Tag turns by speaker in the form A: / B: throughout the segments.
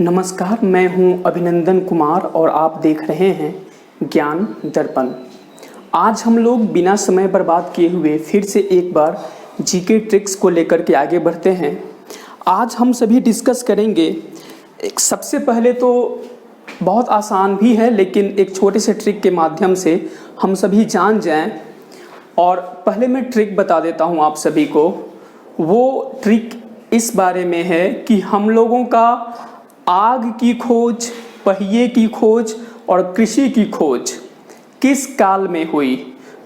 A: नमस्कार, मैं हूं अभिनंदन कुमार और आप देख रहे हैं ज्ञान दर्पण। आज हम लोग बिना समय बर्बाद किए हुए फिर से एक बार जीके ट्रिक्स को लेकर के आगे बढ़ते हैं। आज हम सभी डिस्कस करेंगे। सबसे पहले तो बहुत आसान भी है, लेकिन एक छोटे से ट्रिक के माध्यम से हम सभी जान जाएं। और पहले मैं ट्रिक बता देता हूं आप सभी को। वो ट्रिक इस बारे में है कि हम लोगों का आग की खोज, पहिए की खोज और कृषि की खोज किस काल में हुई?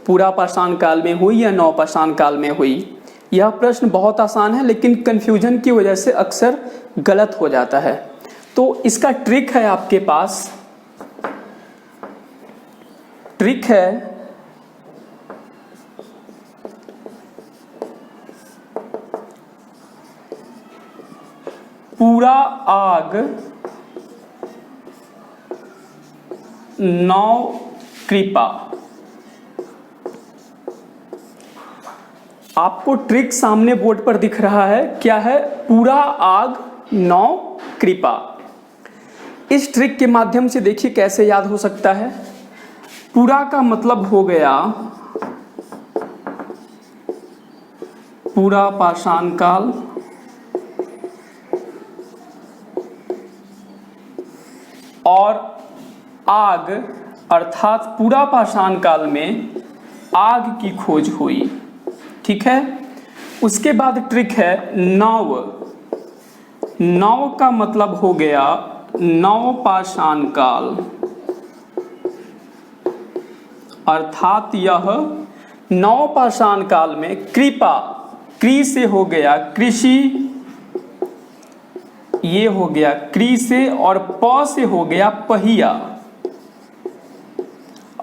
A: पूरा पाषाण काल में हुई या नवपाषाण काल में हुई? यह प्रश्न बहुत आसान है, लेकिन कन्फ्यूजन की वजह से अक्सर गलत हो जाता है। तो इसका ट्रिक है आपके पास। ट्रिक है पूरा आग नौ कृपा। आपको ट्रिक सामने बोर्ड पर दिख रहा है। क्या है? पूरा आग नौ कृपा। इस ट्रिक के माध्यम से देखिए कैसे याद हो सकता है। पूरा का मतलब हो गया पूरा पाषाण काल, और आग अर्थात पूरा पाषाण काल में आग की खोज हुई। ठीक है। उसके बाद ट्रिक है नव। नव का मतलब हो गया नव पाषाण काल, अर्थात यह नव पाषाण काल में कृपा, कृ से हो गया कृषि, ये हो गया कृ से, और प से हो गया पहिया।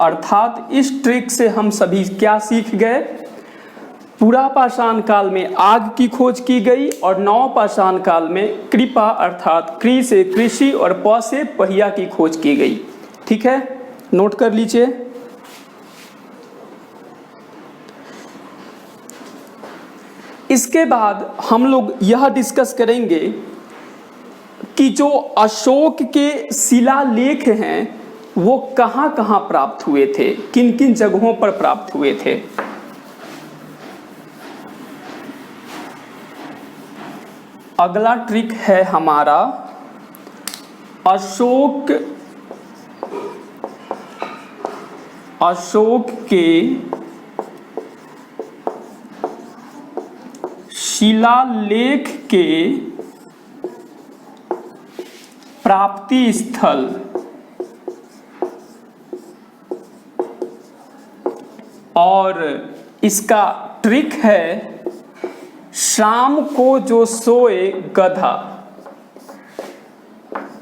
A: अर्थात इस ट्रिक से हम सभी क्या सीख गए? पूरा पाषाण काल में आग की खोज की गई और नव पाषाण काल में कृपा अर्थात कृ से कृषि और प से पहिया की खोज की गई। ठीक है, नोट कर लीजिए। इसके बाद हम लोग यह डिस्कस करेंगे कि जो अशोक के शिलालेख हैं वो कहां कहां प्राप्त हुए थे, किन किन जगहों पर प्राप्त हुए थे। अगला ट्रिक है हमारा अशोक के शिलालेख के प्राप्ति स्थल। और इसका ट्रिक है शाम को जो सोए गधा।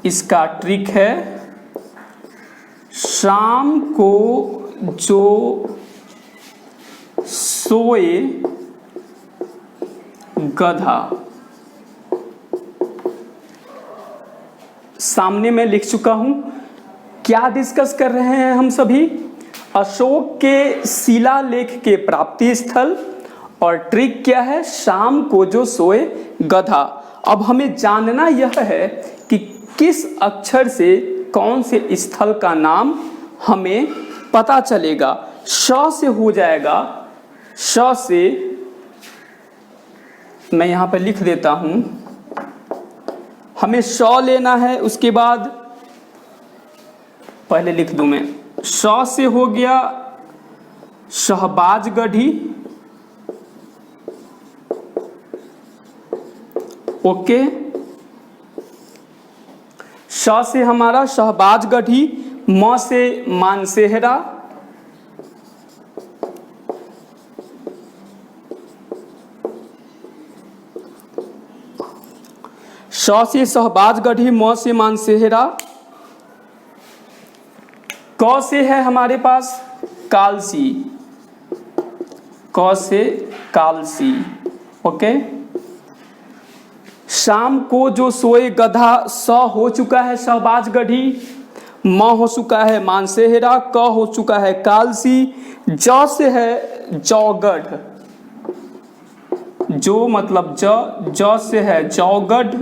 A: इसका ट्रिक है शाम को जो सोए गधा। सामने मैं लिख चुका हूं। क्या डिस्कस कर रहे हैं हम सभी? अशोक के शिलालेख के प्राप्ति स्थल, और ट्रिक क्या है? शाम को जो सोए गधा। अब हमें जानना यह है कि किस अक्षर से कौन से स्थल का नाम हमें पता चलेगा। श से हो जाएगा। श से मैं यहां पर लिख देता हूं। हमें श लेना है। उसके बाद पहले लिख दूं मैं। श से हो गया शहबाजगढ़ी। ओके। श से हमारा शहबाजगढ़ी। म से मानसेहरा। श से शहबाजगढ़ी, म से मानसेहरा। क से है हमारे पास कालसी। क से कालसी। ओके। शाम को जो सोए गधा, स हो चुका है शहबाजगढ़ी, म हो चुका है मानसेहरा, क हो चुका है कालसी, ज से है जौगढ़। जो मतलब ज से है जौगढ़,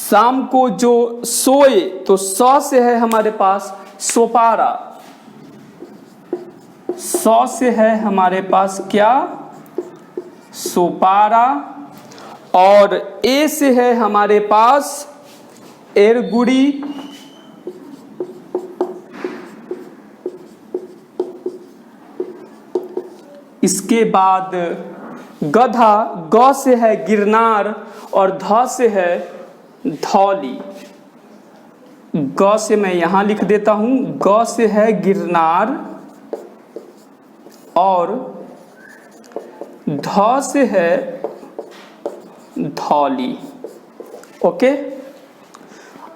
A: शाम को जो सोए, तो सौ से है हमारे पास सोपारा, सौ से है हमारे पास क्या, सोपारा। और ए से है हमारे पास एरगुड़ी, इसके बाद गधा, ग से है गिरनार और ध से है धौली। ग से मैं यहां लिख देता हूं, ग से है गिरनार और ध से है धौली। ओके।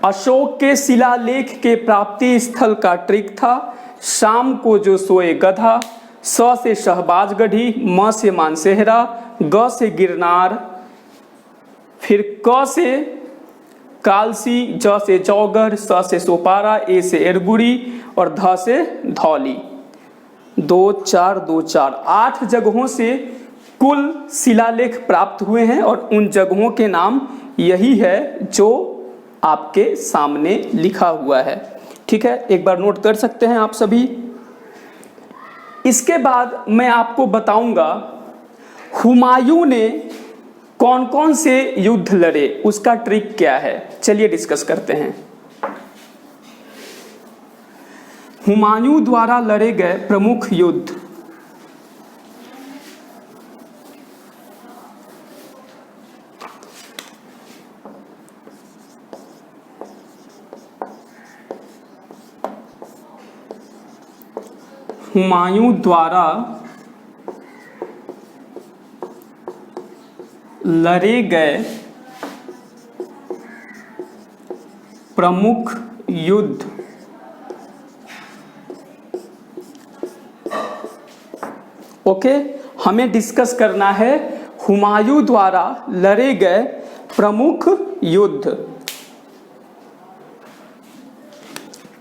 A: अशोक के शिलालेख के प्राप्ति स्थल का ट्रिक था शाम को जो सोए गधा, स से शहबाजगढ़ी, म से मानसेहरा, ग से गिरनार, फिर क से कालसी, ज से चौगढ़, स से सोपारा, ए से एरगुड़ी और ध से धौली। 2 4 2 4 8 जगहों से कुल शिलालेख प्राप्त हुए हैं और उन जगहों के नाम यही है जो आपके सामने लिखा हुआ है। ठीक है, एक बार नोट कर सकते हैं आप सभी। इसके बाद मैं आपको बताऊंगा हुमायूं ने कौन कौन से युद्ध लड़े, उसका ट्रिक क्या है। चलिए डिस्कस करते हैं। हुमायूं द्वारा लड़े गए प्रमुख युद्ध। हुमायूं द्वारा लड़े गए प्रमुख युद्ध। ओके, हमें डिस्कस करना है हुमायूं द्वारा लड़े गए प्रमुख युद्ध।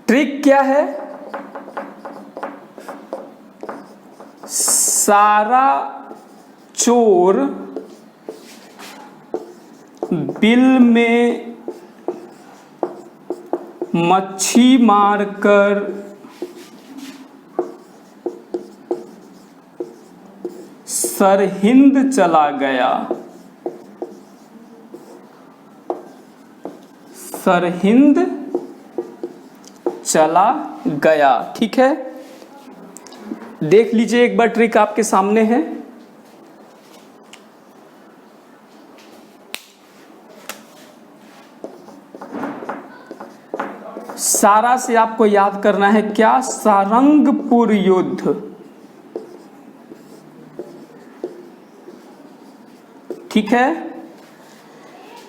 A: ट्रिक क्या है, सारा चोर बिल में मच्छी मारकर सरहिंद चला गया, सरहिंद चला गया। ठीक है, देख लीजिए एक बार, ट्रिक आपके सामने है। सारा से आपको याद करना है क्या, सारंगपुर युद्ध। ठीक है,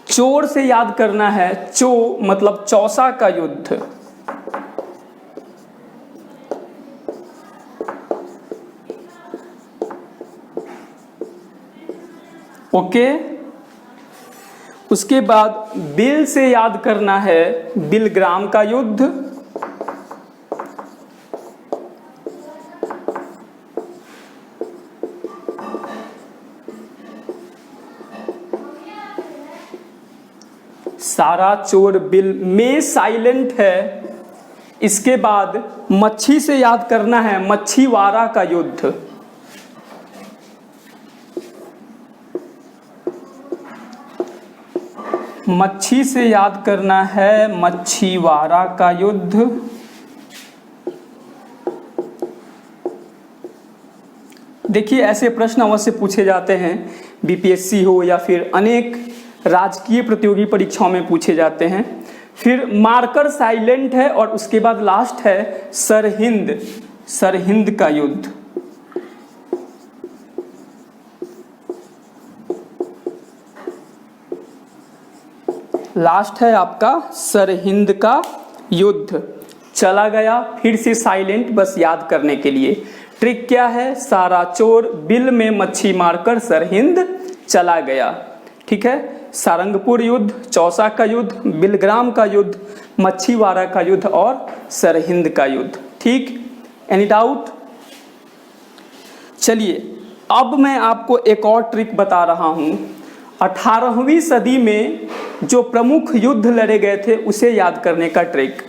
A: चोर से याद करना है, चो मतलब चौसा का युद्ध। ओके, उसके बाद बिल से याद करना है बिलग्राम का युद्ध। सारा चोर बिल में साइलेंट है। इसके बाद मच्छी से याद करना है मच्छीवाड़ा का युद्ध। मच्छी से याद करना है मच्छीवाड़ा का युद्ध। देखिए, ऐसे प्रश्न अवश्य पूछे जाते हैं, बीपीएससी हो या फिर अनेक राजकीय प्रतियोगी परीक्षाओं में पूछे जाते हैं। फिर मार्कर साइलेंट है और उसके बाद लास्ट है सरहिंद, सरहिंद का युद्ध। लास्ट है आपका सरहिंद का युद्ध। चला गया, फिर से साइलेंट, बस याद करने के लिए। ट्रिक क्या है, सारा चोर बिल में मच्छी मारकर सरहिंद चला गया। ठीक है, सारंगपुर युद्ध, चौसा का युद्ध, बिलग्राम का युद्ध, मच्छीवाड़ा का युद्ध और सरहिंद का युद्ध। ठीक, एनी डाउट? चलिए अब मैं आपको एक और ट्रिक बता रहा हूं। 18वीं सदी में जो प्रमुख युद्ध लड़े गए थे उसे याद करने का ट्रिक।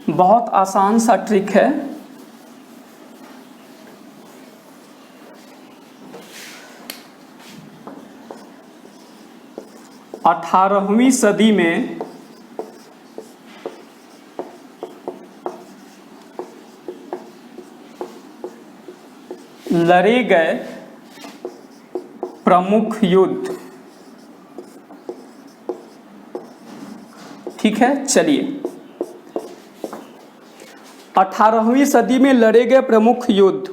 A: बहुत आसान सा ट्रिक है। अठारहवीं सदी में लड़े गए प्रमुख युद्ध। ठीक है, चलिए 18वीं सदी में लड़े गए प्रमुख युद्ध,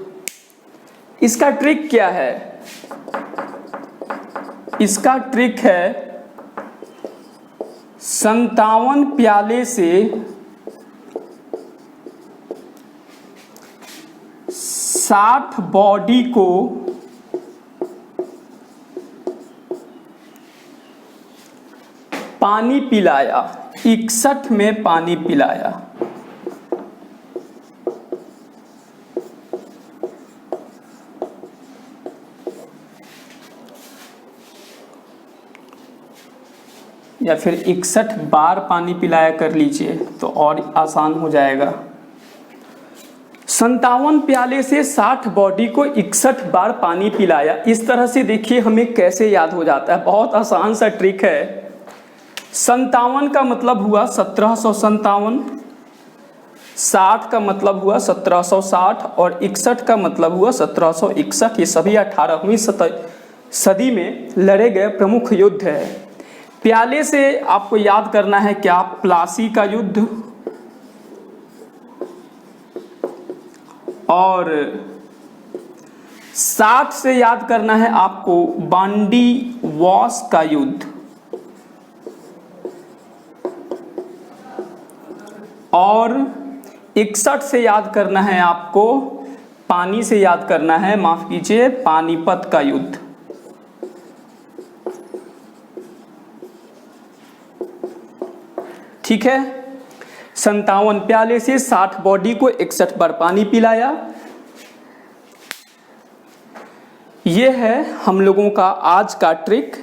A: इसका ट्रिक क्या है? इसका ट्रिक है 57 प्याले से 60 बॉडी को पानी पिलाया, 61 में पानी पिलाया। या फिर 61 बार पानी पिलाया कर लीजिए तो और आसान हो जाएगा। 57 प्याले से 60 बॉडी को 61 बार पानी पिलाया। इस तरह से देखिए हमें कैसे याद हो जाता है, बहुत आसान सा ट्रिक है। 57 का मतलब हुआ 1757, 60 का मतलब हुआ 1760 और 61 का मतलब हुआ 1761। ये सभी 18वीं सदी में लड़े गए प्रमुख युद्ध है। प्याले से आपको याद करना है क्या? प्लासी का युद्ध, और 60 से याद करना है आपको बांडी वॉस का युद्ध, और 61 से याद करना है आपको, पानी से याद करना है, माफ कीजिए, पानीपत का युद्ध। ठीक है, 57 प्याले से 60 बॉडी को 61 बार पानी पिलाया। यह है हम लोगों का आज का ट्रिक।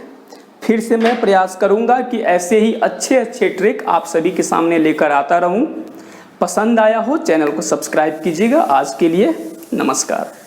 A: फिर से मैं प्रयास करूंगा कि ऐसे ही अच्छे अच्छे ट्रिक आप सभी के सामने लेकर आता रहूं। पसंद आया हो चैनल को सब्सक्राइब कीजिएगा। आज के लिए नमस्कार।